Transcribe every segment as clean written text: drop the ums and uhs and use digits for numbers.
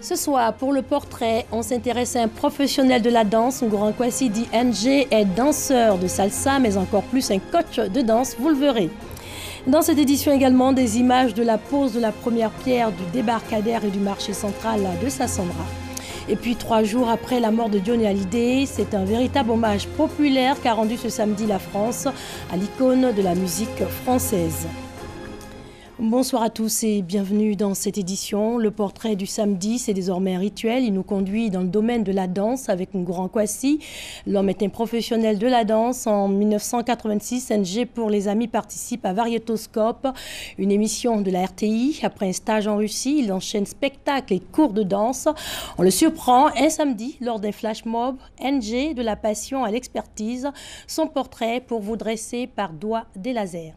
Ce soir, pour le portrait, on s'intéresse à un professionnel de la danse. Ngouran Kwasi dit NG est danseur de salsa, mais encore plus un coach de danse, vous le verrez. Dans cette édition également, des images de la pose de la première pierre du débarcadère et du marché central de Sassandra. Et puis 3 jours après la mort de Johnny Hallyday, c'est un véritable hommage populaire qu'a rendu ce samedi la France à l'icône de la musique française. Bonsoir à tous et bienvenue dans cette édition. Le portrait du samedi, c'est désormais un rituel. Il nous conduit dans le domaine de la danse avec Ngouran Kwasi. L'homme est un professionnel de la danse. En 1986, NG pour les amis participe à Variétoscope, une émission de la RTI. Après un stage en Russie, il enchaîne spectacles et cours de danse. On le surprend un samedi lors d'un flash mob. NG, de la passion à l'expertise. Son portrait pour vous dresser par doigt des lasers.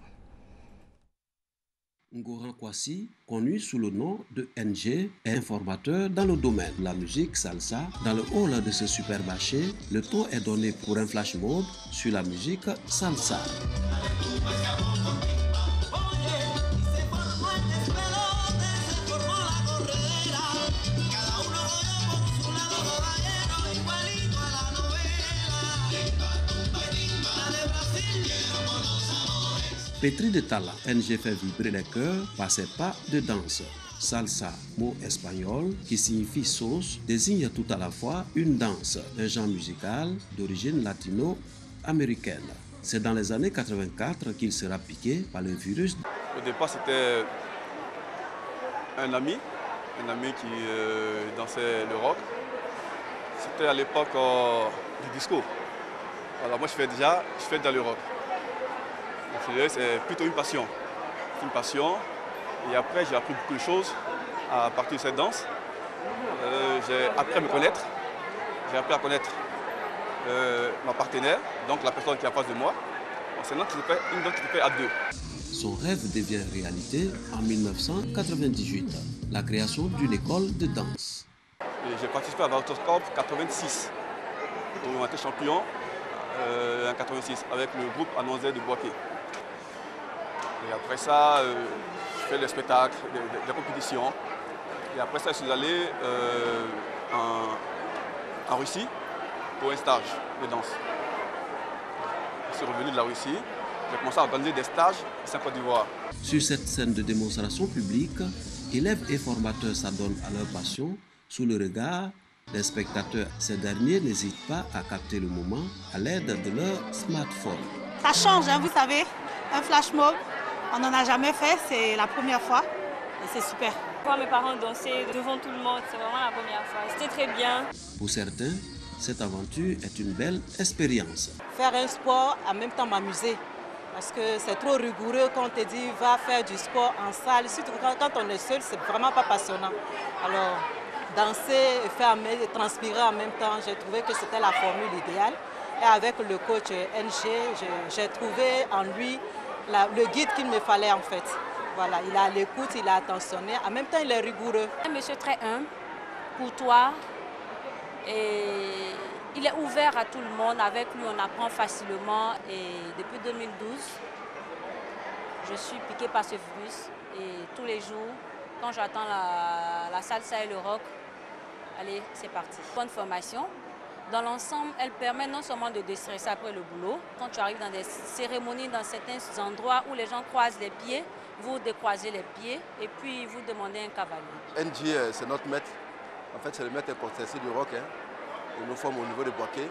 Ngouran Kwasi, connu sous le nom de NG, est informateur dans le domaine de la musique salsa. Dans le hall de ce supermarché, le ton est donné pour un flash mob sur la musique salsa. Pétri de talent, NG fait vibrer les cœurs par ses pas de danse. Salsa, mot espagnol qui signifie sauce, désigne tout à la fois une danse, un genre musical d'origine latino-américaine. C'est dans les années 84 qu'il sera piqué par le virus. Au départ, c'était un ami qui dansait le rock. C'était à l'époque du disco. Alors moi, je fais dans le rock. C'est plutôt une passion. Et après, j'ai appris beaucoup de choses à partir de cette danse. J'ai appris à me connaître. J'ai appris à connaître ma partenaire, donc la personne qui est en face de moi. C'est une danse qui se fait à deux. Son rêve devient réalité en 1998, la création d'une école de danse. J'ai participé à Variétoscope 86. On a été champion en 86 avec le groupe Anonzé de Boaké. Et après ça, je fais des spectacles, des compétitions. Et après ça, je suis allé en Russie pour un stage de danse. Je suis revenu de la Russie. J'ai commencé à organiser des stages ici en Côte d'Ivoire. Sur cette scène de démonstration publique, élèves et formateurs s'adonnent à leur passion sous le regard des spectateurs. Ces derniers n'hésitent pas à capter le moment à l'aide de leur smartphone. Ça change, hein, vous savez, un flash mob. On n'en a jamais fait, c'est la première fois et c'est super. Voir mes parents danser devant tout le monde, c'est vraiment la première fois. C'était très bien. Pour certains, cette aventure est une belle expérience. Faire un sport, en même temps m'amuser. Parce que c'est trop rigoureux quand on te dit va faire du sport en salle. Surtout quand on est seul, c'est vraiment pas passionnant. Alors, danser et transpirer en même temps, j'ai trouvé que c'était la formule idéale. Et avec le coach NG, j'ai trouvé en lui le guide qu'il me fallait en fait. Voilà, il est à l'écoute, il est attentionné, en même temps il est rigoureux. Un monsieur très humble, courtois, et il est ouvert à tout le monde. Avec lui on apprend facilement et depuis 2012, je suis piquée par ce virus et tous les jours, quand j'attends la salsa et le rock, allez, c'est parti. Bonne formation. Dans l'ensemble, elle permet non seulement de déstresser après le boulot. Quand tu arrives dans des cérémonies, dans certains endroits où les gens croisent les pieds, vous décroisez les pieds et puis vous demandez un cavalier. NG, c'est notre maître. En fait, c'est le maître concerté du rock. Il nous forme au niveau de Boaké.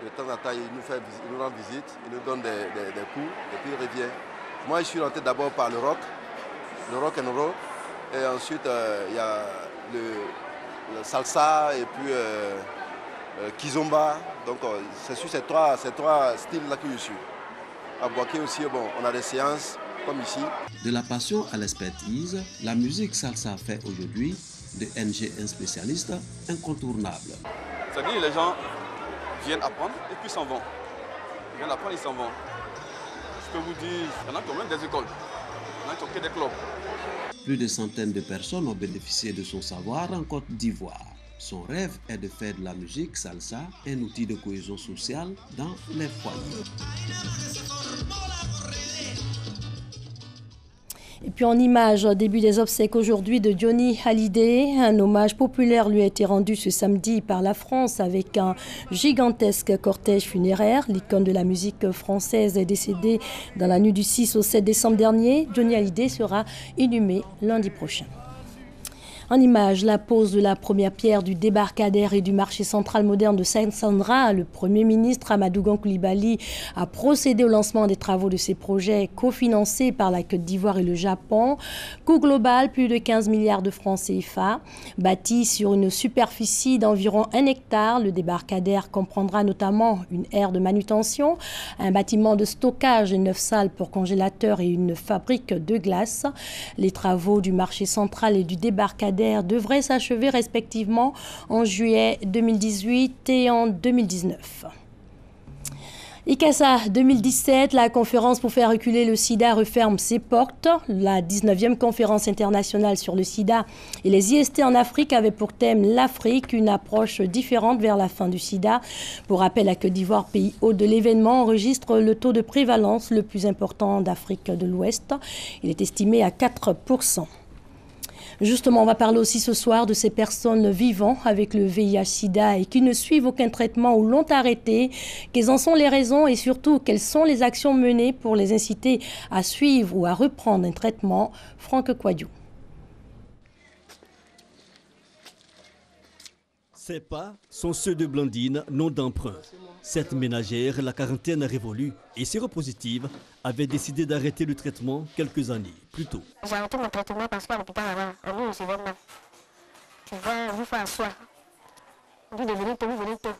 De temps en temps, il nous rend visite, il nous donne des coups et puis il revient. Moi, je suis rentré d'abord par le rock and roll. Et ensuite, il y a le salsa et puis Kizomba, donc c'est sur ces trois styles-là que je suis. À Boaké aussi, bon, on a des séances comme ici. De la passion à l'expertise, la musique salsa fait aujourd'hui de NG un spécialiste incontournable. C'est-à-dire les gens viennent apprendre et puis s'en vont. Ils viennent apprendre et s'en vont. Je peux vous dire, il y en a quand même des écoles, il y en a qui ont créé des clubs. Plus de centaines de personnes ont bénéficié de son savoir en Côte d'Ivoire. Son rêve est de faire de la musique salsa un outil de cohésion sociale dans les foyers. Et puis en image, début des obsèques aujourd'hui de Johnny Hallyday. Un hommage populaire lui a été rendu ce samedi par la France avec un gigantesque cortège funéraire. L'icône de la musique française est décédée dans la nuit du 6 au 7 décembre dernier. Johnny Hallyday sera inhumé lundi prochain. En image, la pose de la première pierre du débarcadère et du marché central moderne de Saint-Sandra. Le Premier ministre Amadou Gon Coulibaly a procédé au lancement des travaux de ces projets cofinancés par la Côte d'Ivoire et le Japon. Coût global, plus de 15 milliards de francs CFA. Bâti sur une superficie d'environ 1 hectare, le débarcadère comprendra notamment une aire de manutention, un bâtiment de stockage et 9 salles pour congélateurs et une fabrique de glace. Les travaux du marché central et du débarcadère devraient s'achever respectivement en juillet 2018 et en 2019. ICASA 2017, la conférence pour faire reculer le sida referme ses portes. La 19e conférence internationale sur le sida et les IST en Afrique avait pour thème l'Afrique, une approche différente vers la fin du sida. Pour rappel, la Côte d'Ivoire, pays hôte de l'événement, enregistre le taux de prévalence le plus important d'Afrique de l'Ouest. Il est estimé à 4%. Justement, on va parler aussi ce soir de ces personnes vivant avec le VIH-Sida et qui ne suivent aucun traitement ou l'ont arrêté. Quelles en sont les raisons et surtout quelles sont les actions menées pour les inciter à suivre ou à reprendre un traitement? Franck Kouadiou. Ces pas sont ceux de Blandine, nom d'emprunt. Cette ménagère, la quarantaine révolue et séropositive, avait décidé d'arrêter le traitement quelques années plus tôt. J'ai arrêté mon traitement parce qu'à l'hôpital là-bas, on nous recevait mal. Tu vois, vous faites asseoir. Vous devenez tôt, vous venez tôt.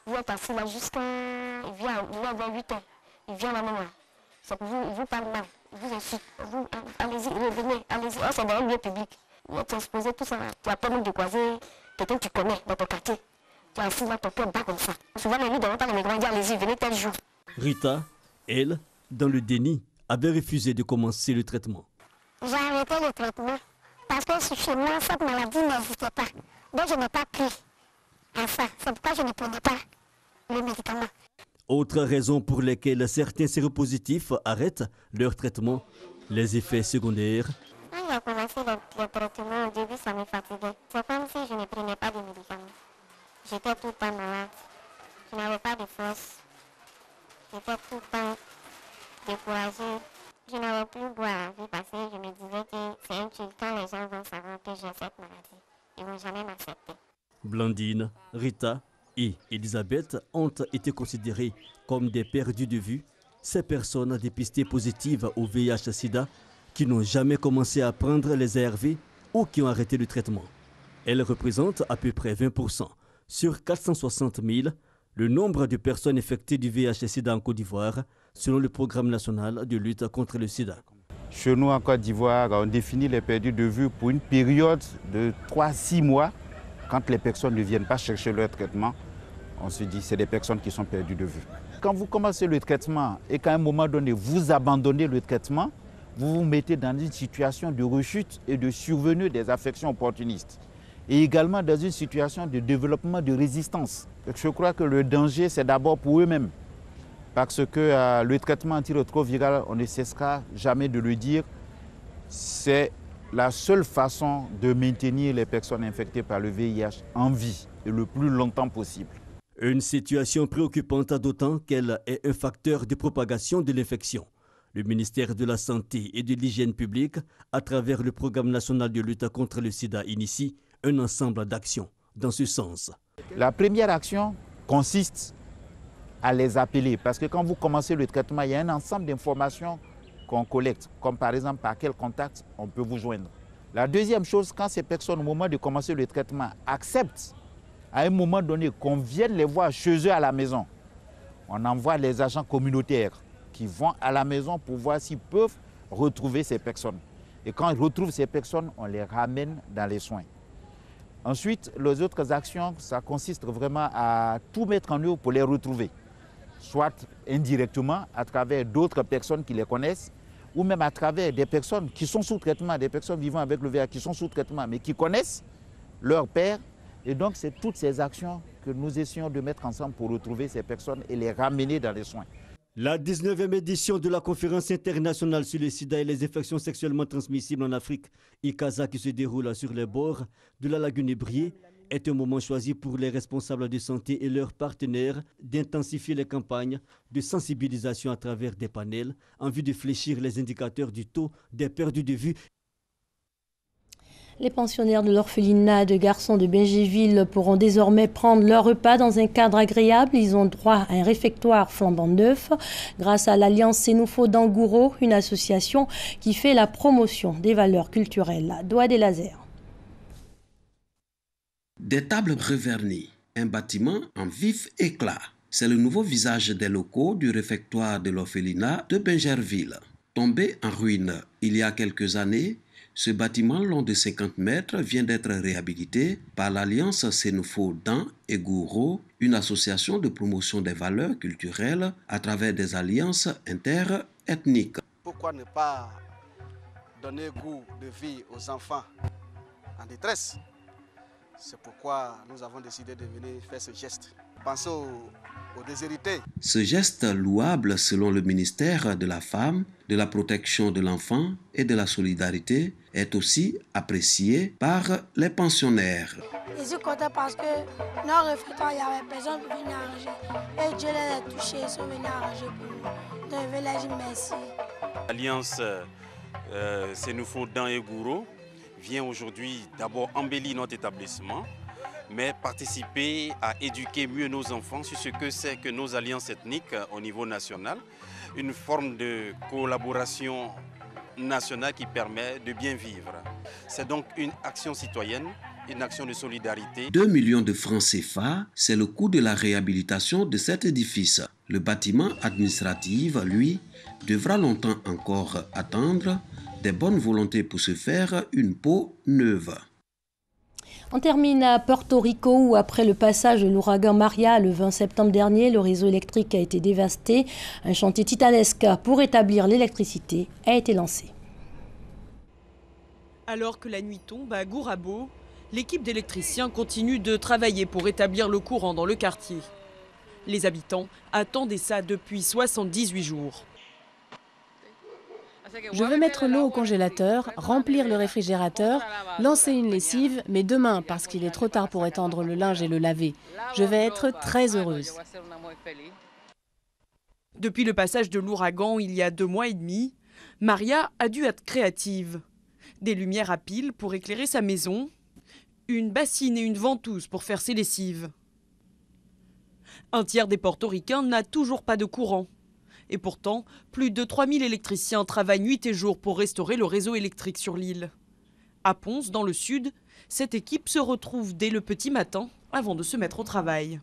Vous êtes assis là jusqu'à... Il vient avoir 8 ans. Il vient là-même là. C'est pour vous, il vous parle mal. Il vous insulte. Vous, allez-y, revenez, allez-y. Oh, c'est dans un lieu public. Vous êtes exposé, tout ça. Tu as peur même de croiser quelqu'un que tu connais dans ton quartier. Tu es assis là, ton cœur bat comme ça. Souvent, les nuits, dans pas les migrants, disent allez-y, venez tel jour. Rita, elle, dans le déni, avait refusé de commencer le traitement. J'ai arrêté le traitement parce que chez moi, cette maladie n'existait pas. Donc, je n'ai pas pris à ça. C'est pourquoi je ne prenais pas le médicament. Autre raison pour laquelle certains séropositifs arrêtent leur traitement, les effets secondaires. Quand j'ai commencé le traitement, au début, ça me fatiguait. C'est comme si je ne prenais pas de médicaments. J'étais tout le temps malade. Je n'avais pas de force. J'étais tout le temps découragée. Je n'avais plus goût à la vie parce que je me disais que c'est inutile quand les gens vont savoir que j'ai cette maladie. Ils ne vont jamais m'accepter. Blandine, Rita et Elisabeth ont été considérées comme des perdus de vue. Ces personnes dépistées positives au VIH-Sida qui n'ont jamais commencé à prendre les ARV ou qui ont arrêté le traitement. Elles représentent à peu près 20%. Sur 460 000, le nombre de personnes infectées du VIH-Sida en Côte d'Ivoire, selon le programme national de lutte contre le sida. Chez nous en Côte d'Ivoire, on définit les perdus de vue pour une période de 3-6 mois. Quand les personnes ne viennent pas chercher leur traitement, on se dit que c'est des personnes qui sont perdues de vue. Quand vous commencez le traitement et qu'à un moment donné, vous abandonnez le traitement, vous vous mettez dans une situation de rechute et de survenue des affections opportunistes. Et également dans une situation de développement de résistance. Je crois que le danger, c'est d'abord pour eux-mêmes. Parce que le traitement antirétroviral, on ne cessera jamais de le dire, c'est la seule façon de maintenir les personnes infectées par le VIH en vie et le plus longtemps possible. Une situation préoccupante d'autant qu'elle est un facteur de propagation de l'infection. Le ministère de la Santé et de l'Hygiène publique, à travers le programme national de lutte contre le sida, initie un ensemble d'actions dans ce sens. La première action consiste à les appeler parce que quand vous commencez le traitement, il y a un ensemble d'informations qu'on collecte, comme par exemple par quel contact on peut vous joindre. La deuxième chose, quand ces personnes, au moment de commencer le traitement, acceptent à un moment donné qu'on vienne les voir chez eux à la maison, on envoie les agents communautaires qui vont à la maison pour voir s'ils peuvent retrouver ces personnes. Et quand ils retrouvent ces personnes, on les ramène dans les soins. Ensuite, les autres actions, ça consiste vraiment à tout mettre en œuvre pour les retrouver. Soit indirectement, à travers d'autres personnes qui les connaissent, ou même à travers des personnes qui sont sous traitement, des personnes vivant avec le VIH qui sont sous traitement, mais qui connaissent leur père. Et donc, c'est toutes ces actions que nous essayons de mettre ensemble pour retrouver ces personnes et les ramener dans les soins. La 19e édition de la conférence internationale sur le sida et les infections sexuellement transmissibles en Afrique, ICASA, qui se déroule sur les bords de la lagune Ébrié, est un moment choisi pour les responsables de santé et leurs partenaires d'intensifier les campagnes de sensibilisation à travers des panels en vue de fléchir les indicateurs du taux des perdus de vue. Les pensionnaires de l'orphelinat de garçons de Bingéville pourront désormais prendre leur repas dans un cadre agréable. Ils ont droit à un réfectoire flambant neuf grâce à l'Alliance Sénoufo d'Angouro, une association qui fait la promotion des valeurs culturelles. Doigt des lasers. Des tables revernies, un bâtiment en vif éclat. C'est le nouveau visage des locaux du réfectoire de l'orphelinat de Bingerville. Tombé en ruine il y a quelques années, ce bâtiment long de 50 mètres vient d'être réhabilité par l'Alliance Sénoufo d'An et Gouro, une association de promotion des valeurs culturelles à travers des alliances interethniques. Pourquoi ne pas donner goût de vie aux enfants en détresse? C'est pourquoi nous avons décidé de venir faire ce geste. Pensez aux déshérités. Ce geste louable selon le ministère de la Femme, de la Protection de l'Enfant et de la Solidarité est aussi apprécié par les pensionnaires. Je suis content parce que dans le réfectoire, il n'y avait personne pour venir arranger. Et Dieu les a touchés, ils sont venus arranger pour nous. Donc je vais leur dire merci. L'Alliance Sénoufo d'An et Gouro vient aujourd'hui d'abord embellir notre établissement, mais participer à éduquer mieux nos enfants sur ce que c'est que nos alliances ethniques au niveau national, une forme de collaboration nationale qui permet de bien vivre. C'est donc une action citoyenne, une action de solidarité. 2 millions de francs CFA, c'est le coût de la réhabilitation de cet édifice. Le bâtiment administratif, lui, devra longtemps encore attendre des bonnes volontés pour se faire une peau neuve. On termine à Porto Rico où après le passage de l'ouragan Maria le 20 septembre dernier, le réseau électrique a été dévasté. Un chantier titanesque pour établir l'électricité a été lancé. Alors que la nuit tombe à Gourabo, l'équipe d'électriciens continue de travailler pour établir le courant dans le quartier. Les habitants attendaient ça depuis 78 jours. Je veux mettre l'eau au congélateur, remplir le réfrigérateur, lancer une lessive, mais demain, parce qu'il est trop tard pour étendre le linge et le laver, je vais être très heureuse. Depuis le passage de l'ouragan il y a 2 mois et demi, Maria a dû être créative. Des lumières à piles pour éclairer sa maison, une bassine et une ventouse pour faire ses lessives. Un tiers des portoricains n'a toujours pas de courant. Et pourtant, plus de 3000 électriciens travaillent nuit et jour pour restaurer le réseau électrique sur l'île. À Ponce, dans le sud, cette équipe se retrouve dès le petit matin avant de se mettre au travail.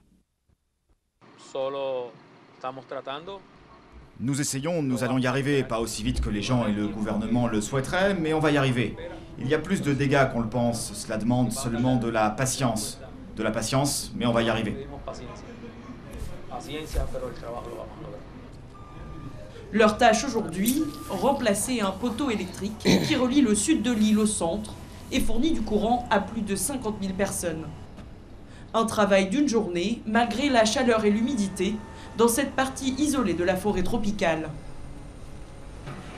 Nous essayons, nous allons y arriver, pas aussi vite que les gens et le gouvernement le souhaiteraient, mais on va y arriver. Il y a plus de dégâts qu'on le pense, cela demande seulement de la patience. De la patience, mais on va y arriver. Leur tâche aujourd'hui, remplacer un poteau électrique qui relie le sud de l'île au centre et fournit du courant à plus de 50 000 personnes. Un travail d'une journée, malgré la chaleur et l'humidité, dans cette partie isolée de la forêt tropicale.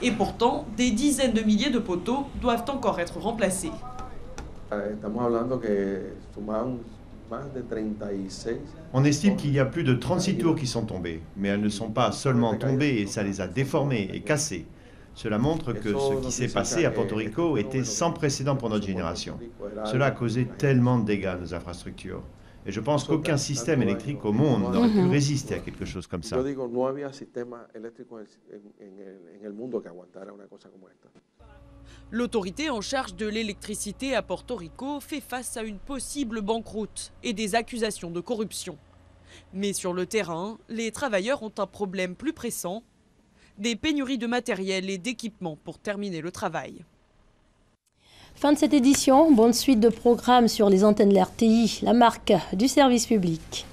Et pourtant, des dizaines de milliers de poteaux doivent encore être remplacés. On estime qu'il y a plus de 36 tours qui sont tombées, mais elles ne sont pas seulement tombées et ça les a déformées et cassées. Cela montre que ce qui s'est passé à Porto Rico était sans précédent pour notre génération. Cela a causé tellement de dégâts à nos infrastructures. Et je pense qu'aucun système électrique au monde n'aurait pu résister à quelque chose comme ça. L'autorité en charge de l'électricité à Porto Rico fait face à une possible banqueroute et des accusations de corruption. Mais sur le terrain, les travailleurs ont un problème plus pressant, des pénuries de matériel et d'équipements pour terminer le travail. Fin de cette édition, bonne suite de programmes sur les antennes de l'RTI, la marque du service public.